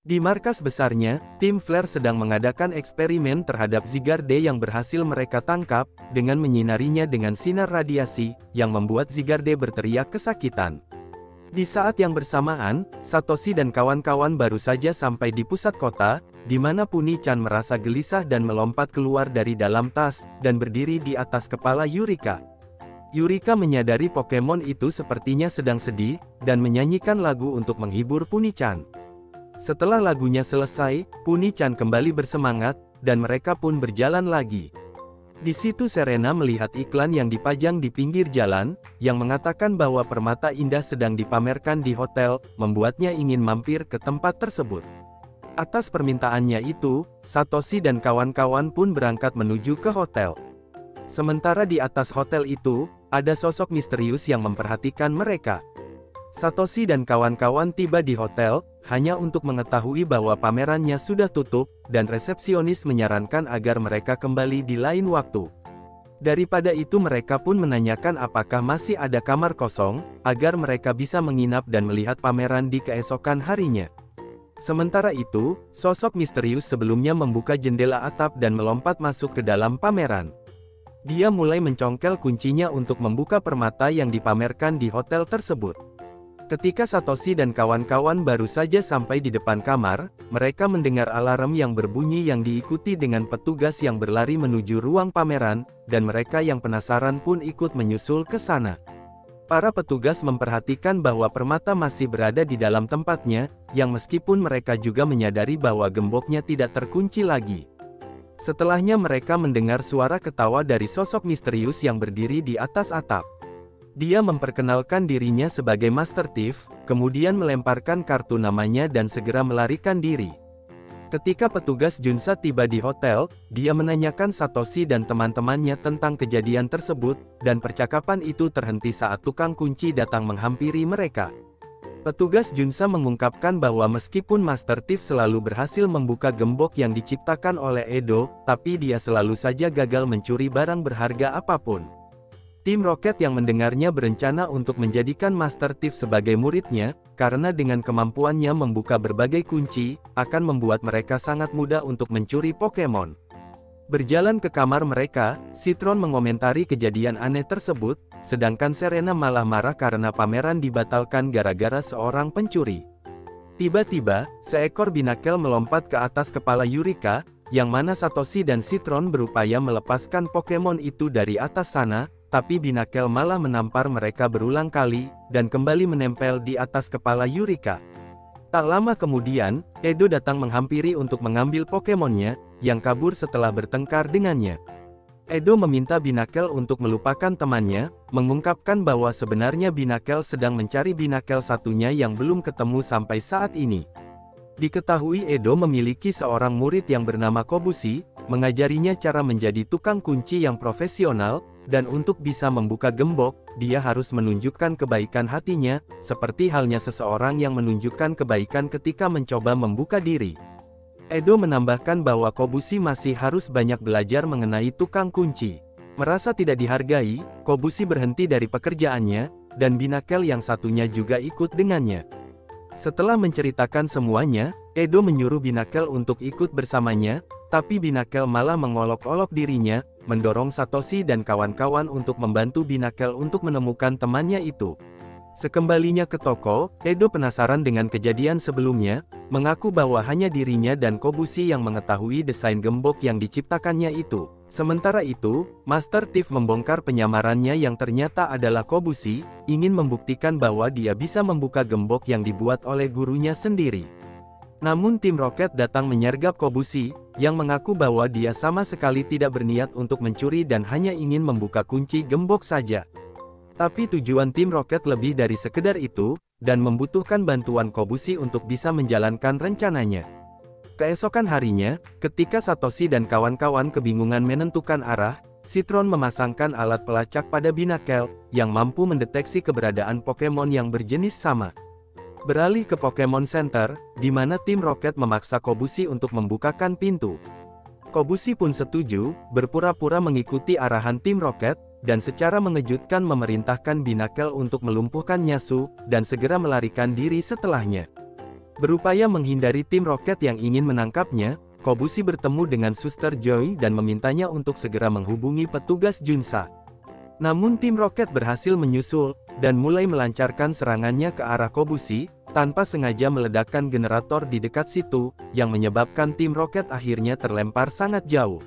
Di markas besarnya, tim Flare sedang mengadakan eksperimen terhadap Zygarde yang berhasil mereka tangkap, dengan menyinarinya dengan sinar radiasi, yang membuat Zygarde berteriak kesakitan. Di saat yang bersamaan, Satoshi dan kawan-kawan baru saja sampai di pusat kota, di mana Puni-chan merasa gelisah dan melompat keluar dari dalam tas, dan berdiri di atas kepala Yurika. Yurika menyadari Pokemon itu sepertinya sedang sedih, dan menyanyikan lagu untuk menghibur Puni-chan. Setelah lagunya selesai, Puni-chan kembali bersemangat, dan mereka pun berjalan lagi. Di situ Serena melihat iklan yang dipajang di pinggir jalan, yang mengatakan bahwa permata indah sedang dipamerkan di hotel, membuatnya ingin mampir ke tempat tersebut. Atas permintaannya itu, Satoshi dan kawan-kawan pun berangkat menuju ke hotel. Sementara di atas hotel itu, ada sosok misterius yang memperhatikan mereka. Satoshi dan kawan-kawan tiba di hotel, hanya untuk mengetahui bahwa pamerannya sudah tutup, dan resepsionis menyarankan agar mereka kembali di lain waktu. Daripada itu mereka pun menanyakan apakah masih ada kamar kosong, agar mereka bisa menginap dan melihat pameran di keesokan harinya. Sementara itu, sosok misterius sebelumnya membuka jendela atap dan melompat masuk ke dalam pameran. Dia mulai mencongkel kuncinya untuk membuka permata yang dipamerkan di hotel tersebut. Ketika Satoshi dan kawan-kawan baru saja sampai di depan kamar, mereka mendengar alarm yang berbunyi yang diikuti dengan petugas yang berlari menuju ruang pameran, dan mereka yang penasaran pun ikut menyusul ke sana. Para petugas memperhatikan bahwa permata masih berada di dalam tempatnya, yang meskipun mereka juga menyadari bahwa gemboknya tidak terkunci lagi. Setelahnya mereka mendengar suara ketawa dari sosok misterius yang berdiri di atas atap. Dia memperkenalkan dirinya sebagai Master Thief, kemudian melemparkan kartu namanya dan segera melarikan diri. Ketika petugas Junsa tiba di hotel, dia menanyakan Satoshi dan teman-temannya tentang kejadian tersebut, dan percakapan itu terhenti saat tukang kunci datang menghampiri mereka. Petugas Junsa mengungkapkan bahwa meskipun Master Thief selalu berhasil membuka gembok yang diciptakan oleh Edo, tapi dia selalu saja gagal mencuri barang berharga apapun. Tim Rocket yang mendengarnya berencana untuk menjadikan Master Thief sebagai muridnya, karena dengan kemampuannya membuka berbagai kunci, akan membuat mereka sangat mudah untuk mencuri Pokemon. Berjalan ke kamar mereka, Citron mengomentari kejadian aneh tersebut, sedangkan Serena malah marah karena pameran dibatalkan gara-gara seorang pencuri. Tiba-tiba, seekor binakel melompat ke atas kepala Yurika, yang mana Satoshi dan Citron berupaya melepaskan Pokemon itu dari atas sana, tapi binakel malah menampar mereka berulang kali, dan kembali menempel di atas kepala Yurika. Tak lama kemudian, Edo datang menghampiri untuk mengambil Pokemonnya, yang kabur setelah bertengkar dengannya. Edo meminta binakel untuk melupakan temannya, mengungkapkan bahwa sebenarnya binakel sedang mencari binakel satunya yang belum ketemu sampai saat ini. Diketahui Edo memiliki seorang murid yang bernama Kobushi, mengajarinya cara menjadi tukang kunci yang profesional, dan untuk bisa membuka gembok, dia harus menunjukkan kebaikan hatinya, seperti halnya seseorang yang menunjukkan kebaikan ketika mencoba membuka diri. Edo menambahkan bahwa Kobushi masih harus banyak belajar mengenai tukang kunci. Merasa tidak dihargai, Kobushi berhenti dari pekerjaannya, dan binakel yang satunya juga ikut dengannya. Setelah menceritakan semuanya, Edo menyuruh binakel untuk ikut bersamanya, tapi binakel malah mengolok-olok dirinya, mendorong Satoshi dan kawan-kawan untuk membantu binakel untuk menemukan temannya itu. Sekembalinya ke toko, Edo penasaran dengan kejadian sebelumnya, mengaku bahwa hanya dirinya dan Kobushi yang mengetahui desain gembok yang diciptakannya itu. Sementara itu, Master Thief membongkar penyamarannya yang ternyata adalah Kobushi, ingin membuktikan bahwa dia bisa membuka gembok yang dibuat oleh gurunya sendiri. Namun tim Rocket datang menyergap Kobushi, yang mengaku bahwa dia sama sekali tidak berniat untuk mencuri dan hanya ingin membuka kunci gembok saja. Tapi tujuan tim Rocket lebih dari sekedar itu, dan membutuhkan bantuan Kobushi untuk bisa menjalankan rencananya. Keesokan harinya, ketika Satoshi dan kawan-kawan kebingungan menentukan arah, Citron memasangkan alat pelacak pada binakel, yang mampu mendeteksi keberadaan Pokemon yang berjenis sama. Beralih ke Pokemon Center, di mana tim Rocket memaksa Kobushi untuk membukakan pintu. Kobushi pun setuju, berpura-pura mengikuti arahan tim Rocket, dan secara mengejutkan memerintahkan binakel untuk melumpuhkan Nyasu, dan segera melarikan diri setelahnya. Berupaya menghindari tim Rocket yang ingin menangkapnya, Kobushi bertemu dengan Suster Joy dan memintanya untuk segera menghubungi petugas Junsa. Namun tim Rocket berhasil menyusul, dan mulai melancarkan serangannya ke arah Kobushi, tanpa sengaja meledakkan generator di dekat situ, yang menyebabkan tim Rocket akhirnya terlempar sangat jauh.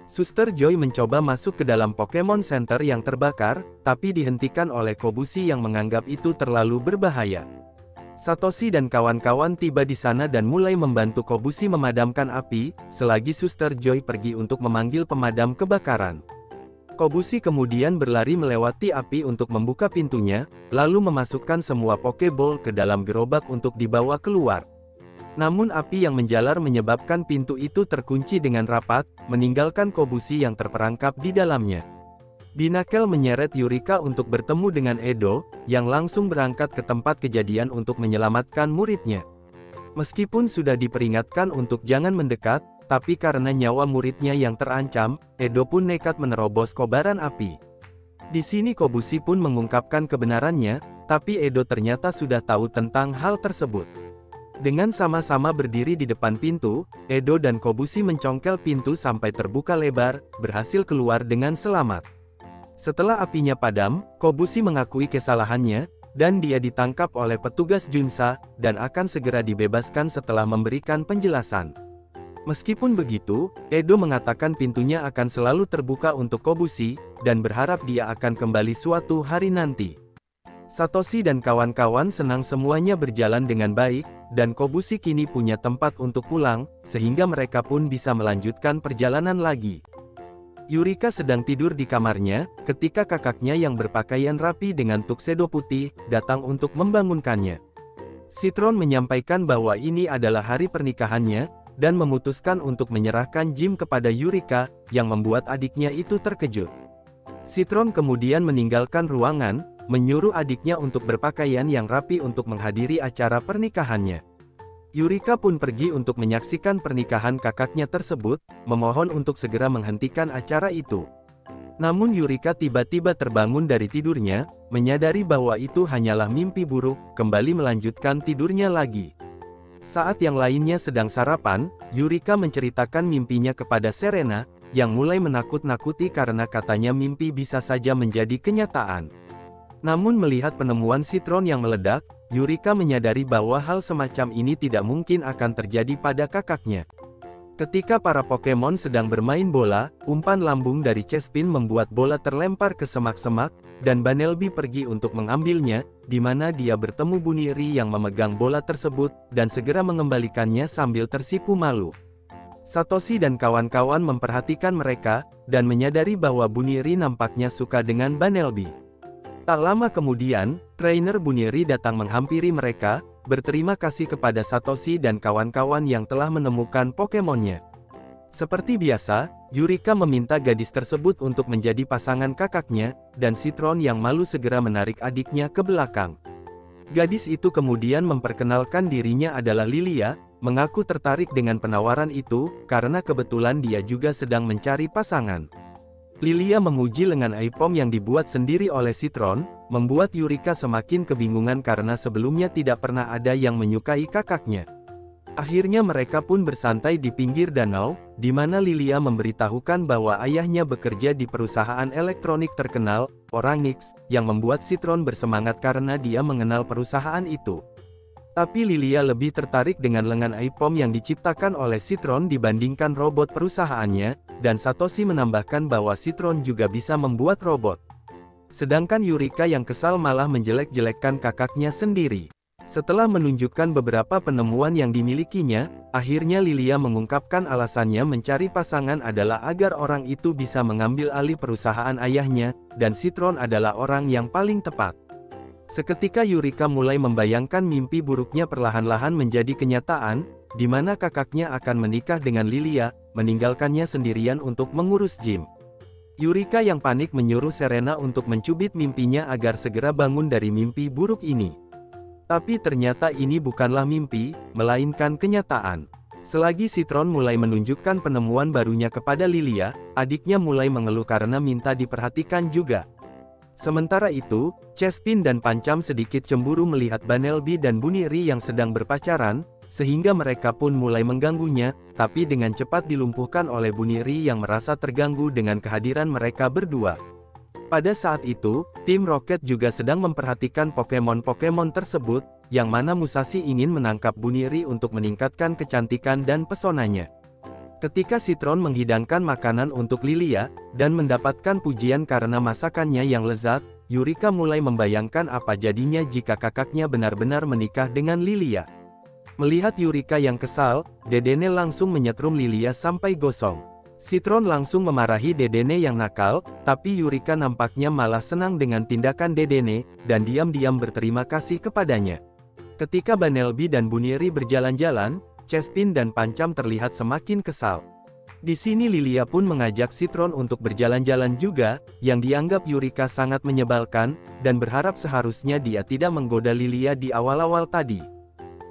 Suster Joy mencoba masuk ke dalam Pokemon Center yang terbakar, tapi dihentikan oleh Kobushi yang menganggap itu terlalu berbahaya. Satoshi dan kawan-kawan tiba di sana dan mulai membantu Kobushi memadamkan api, selagi Suster Joy pergi untuk memanggil pemadam kebakaran. Kobushi kemudian berlari melewati api untuk membuka pintunya, lalu memasukkan semua Pokeball ke dalam gerobak untuk dibawa keluar. Namun api yang menjalar menyebabkan pintu itu terkunci dengan rapat, meninggalkan Kobushi yang terperangkap di dalamnya. Binakel menyeret Yurika untuk bertemu dengan Edo, yang langsung berangkat ke tempat kejadian untuk menyelamatkan muridnya. Meskipun sudah diperingatkan untuk jangan mendekat, tapi karena nyawa muridnya yang terancam, Edo pun nekat menerobos kobaran api. Di sini Kobushi pun mengungkapkan kebenarannya, tapi Edo ternyata sudah tahu tentang hal tersebut. Dengan sama-sama berdiri di depan pintu, Edo dan Kobushi mencongkel pintu sampai terbuka lebar, berhasil keluar dengan selamat. Setelah apinya padam, Kobushi mengakui kesalahannya, dan dia ditangkap oleh petugas Junsa, dan akan segera dibebaskan setelah memberikan penjelasan. Meskipun begitu, Edo mengatakan pintunya akan selalu terbuka untuk Kobushi, dan berharap dia akan kembali suatu hari nanti. Satoshi dan kawan-kawan senang semuanya berjalan dengan baik, dan Kobushi kini punya tempat untuk pulang, sehingga mereka pun bisa melanjutkan perjalanan lagi. Yurika sedang tidur di kamarnya, ketika kakaknya yang berpakaian rapi dengan tuxedo putih, datang untuk membangunkannya. Citron menyampaikan bahwa ini adalah hari pernikahannya, dan memutuskan untuk menyerahkan Jim kepada Yurika, yang membuat adiknya itu terkejut. Citron kemudian meninggalkan ruangan, menyuruh adiknya untuk berpakaian yang rapi untuk menghadiri acara pernikahannya. Yurika pun pergi untuk menyaksikan pernikahan kakaknya tersebut, memohon untuk segera menghentikan acara itu. Namun Yurika tiba-tiba terbangun dari tidurnya, menyadari bahwa itu hanyalah mimpi buruk, kembali melanjutkan tidurnya lagi. Saat yang lainnya sedang sarapan, Yurika menceritakan mimpinya kepada Serena, yang mulai menakut-nakuti karena katanya mimpi bisa saja menjadi kenyataan. Namun melihat penemuan Citron yang meledak, Yurika menyadari bahwa hal semacam ini tidak mungkin akan terjadi pada kakaknya. Ketika para Pokemon sedang bermain bola, umpan lambung dari Chespin membuat bola terlempar ke semak-semak, dan Bunnelby pergi untuk mengambilnya, di mana dia bertemu Buniri yang memegang bola tersebut, dan segera mengembalikannya sambil tersipu malu. Satoshi dan kawan-kawan memperhatikan mereka, dan menyadari bahwa Buniri nampaknya suka dengan Bunnelby. Tak lama kemudian, trainer Buniri datang menghampiri mereka, berterima kasih kepada Satoshi dan kawan-kawan yang telah menemukan Pokemonnya. Seperti biasa, Yurika meminta gadis tersebut untuk menjadi pasangan kakaknya, dan Citron yang malu segera menarik adiknya ke belakang. Gadis itu kemudian memperkenalkan dirinya adalah Lilia, mengaku tertarik dengan penawaran itu, karena kebetulan dia juga sedang mencari pasangan. Lilia memuji lengan Aipom yang dibuat sendiri oleh Citron, membuat Yurika semakin kebingungan karena sebelumnya tidak pernah ada yang menyukai kakaknya. Akhirnya mereka pun bersantai di pinggir danau, di mana Lilia memberitahukan bahwa ayahnya bekerja di perusahaan elektronik terkenal, Orangix, yang membuat Citron bersemangat karena dia mengenal perusahaan itu. Tapi Lilia lebih tertarik dengan lengan Aipom yang diciptakan oleh Citron dibandingkan robot perusahaannya, dan Satoshi menambahkan bahwa Citron juga bisa membuat robot. Sedangkan Yurika yang kesal malah menjelek-jelekkan kakaknya sendiri. Setelah menunjukkan beberapa penemuan yang dimilikinya, akhirnya Lilia mengungkapkan alasannya mencari pasangan adalah agar orang itu bisa mengambil alih perusahaan ayahnya, dan Citron adalah orang yang paling tepat. Seketika Yurika mulai membayangkan mimpi buruknya perlahan-lahan menjadi kenyataan, di mana kakaknya akan menikah dengan Lilia, meninggalkannya sendirian untuk mengurus Jim. Yurika yang panik menyuruh Serena untuk mencubit mimpinya agar segera bangun dari mimpi buruk ini. Tapi ternyata ini bukanlah mimpi, melainkan kenyataan. Selagi Citron mulai menunjukkan penemuan barunya kepada Lilia, adiknya mulai mengeluh karena minta diperhatikan juga. Sementara itu, Chespin dan Pancam sedikit cemburu melihat Banelby dan Buniri yang sedang berpacaran, sehingga mereka pun mulai mengganggunya, tapi dengan cepat dilumpuhkan oleh Buniri yang merasa terganggu dengan kehadiran mereka berdua. Pada saat itu, tim Rocket juga sedang memperhatikan Pokemon-Pokemon tersebut, yang mana Musashi ingin menangkap Buniri untuk meningkatkan kecantikan dan pesonanya. Ketika Citron menghidangkan makanan untuk Lilia, dan mendapatkan pujian karena masakannya yang lezat, Yurika mulai membayangkan apa jadinya jika kakaknya benar-benar menikah dengan Lilia. Melihat Yurika yang kesal, Dedenne langsung menyetrum Lilia sampai gosong. Citron langsung memarahi Dedenne yang nakal, tapi Yurika nampaknya malah senang dengan tindakan Dedenne, dan diam-diam berterima kasih kepadanya. Ketika Banelby dan Buniri berjalan-jalan, Chespin dan Pancam terlihat semakin kesal. Di sini Lilia pun mengajak Citron untuk berjalan-jalan juga, yang dianggap Yurika sangat menyebalkan, dan berharap seharusnya dia tidak menggoda Lilia di awal-awal tadi.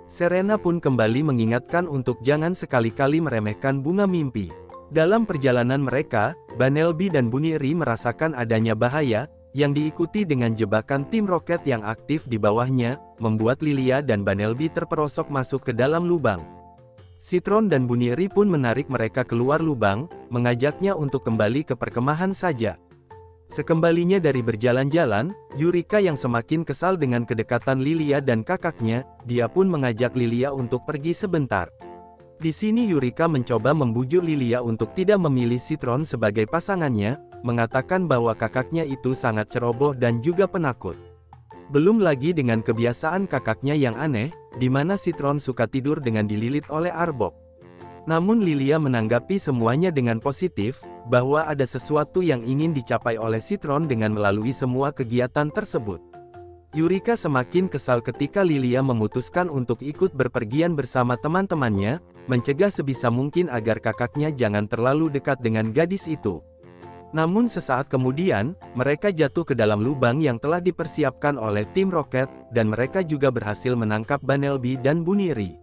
Serena pun kembali mengingatkan untuk jangan sekali-kali meremehkan bunga mimpi. Dalam perjalanan mereka, Banelby dan Buniri merasakan adanya bahaya, yang diikuti dengan jebakan tim Rocket yang aktif di bawahnya, membuat Lilia dan Banelby terperosok masuk ke dalam lubang. Citron dan Buniri pun menarik mereka keluar lubang, mengajaknya untuk kembali ke perkemahan saja. Sekembalinya dari berjalan-jalan, Yurika yang semakin kesal dengan kedekatan Lilia dan kakaknya, dia pun mengajak Lilia untuk pergi sebentar. Di sini Yurika mencoba membujuk Lilia untuk tidak memilih Citron sebagai pasangannya, mengatakan bahwa kakaknya itu sangat ceroboh dan juga penakut. Belum lagi dengan kebiasaan kakaknya yang aneh, di mana Citron suka tidur dengan dililit oleh Arbok. Namun Lilia menanggapi semuanya dengan positif, bahwa ada sesuatu yang ingin dicapai oleh Citron dengan melalui semua kegiatan tersebut. Yurika semakin kesal ketika Lilia memutuskan untuk ikut berpergian bersama teman-temannya, mencegah sebisa mungkin agar kakaknya jangan terlalu dekat dengan gadis itu. Namun sesaat kemudian, mereka jatuh ke dalam lubang yang telah dipersiapkan oleh tim Rocket, dan mereka juga berhasil menangkap Banelby dan Buniri.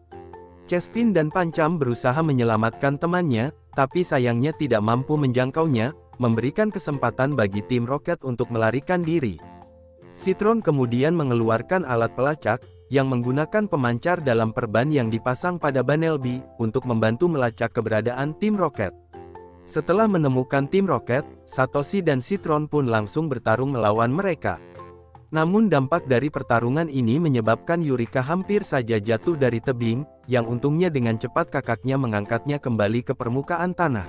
Chespin dan Pancam berusaha menyelamatkan temannya, tapi sayangnya tidak mampu menjangkaunya, memberikan kesempatan bagi tim Rocket untuk melarikan diri. Citron kemudian mengeluarkan alat pelacak, yang menggunakan pemancar dalam perban yang dipasang pada Banelby, untuk membantu melacak keberadaan tim Rocket. Setelah menemukan tim Rocket, Satoshi dan Citron pun langsung bertarung melawan mereka. Namun dampak dari pertarungan ini menyebabkan Yurika hampir saja jatuh dari tebing, yang untungnya dengan cepat kakaknya mengangkatnya kembali ke permukaan tanah.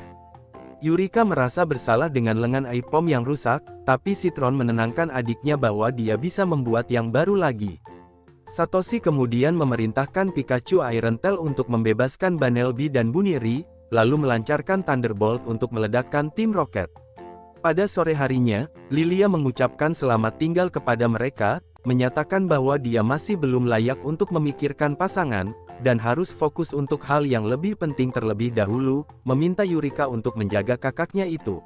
Yurika merasa bersalah dengan lengan Aipom yang rusak, tapi Citron menenangkan adiknya bahwa dia bisa membuat yang baru lagi. Satoshi kemudian memerintahkan Pikachu Iron Tail untuk membebaskan Banelby dan Buniri, lalu melancarkan Thunderbolt untuk meledakkan tim Rocket. Pada sore harinya, Lilia mengucapkan selamat tinggal kepada mereka, menyatakan bahwa dia masih belum layak untuk memikirkan pasangan, dan harus fokus untuk hal yang lebih penting terlebih dahulu, meminta Yurika untuk menjaga kakaknya itu.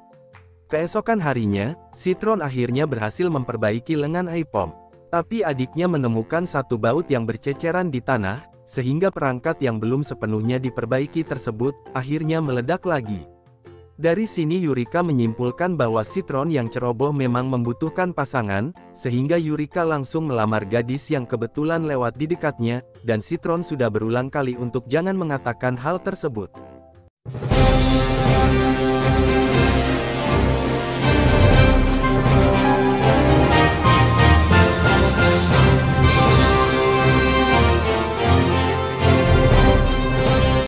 Keesokan harinya, Citron akhirnya berhasil memperbaiki lengan Aipom. Tapi adiknya menemukan satu baut yang berceceran di tanah, sehingga perangkat yang belum sepenuhnya diperbaiki tersebut, akhirnya meledak lagi. Dari sini Yurika menyimpulkan bahwa Citron yang ceroboh memang membutuhkan pasangan, sehingga Yurika langsung melamar gadis yang kebetulan lewat di dekatnya, dan Citron sudah berulang kali untuk jangan mengatakan hal tersebut.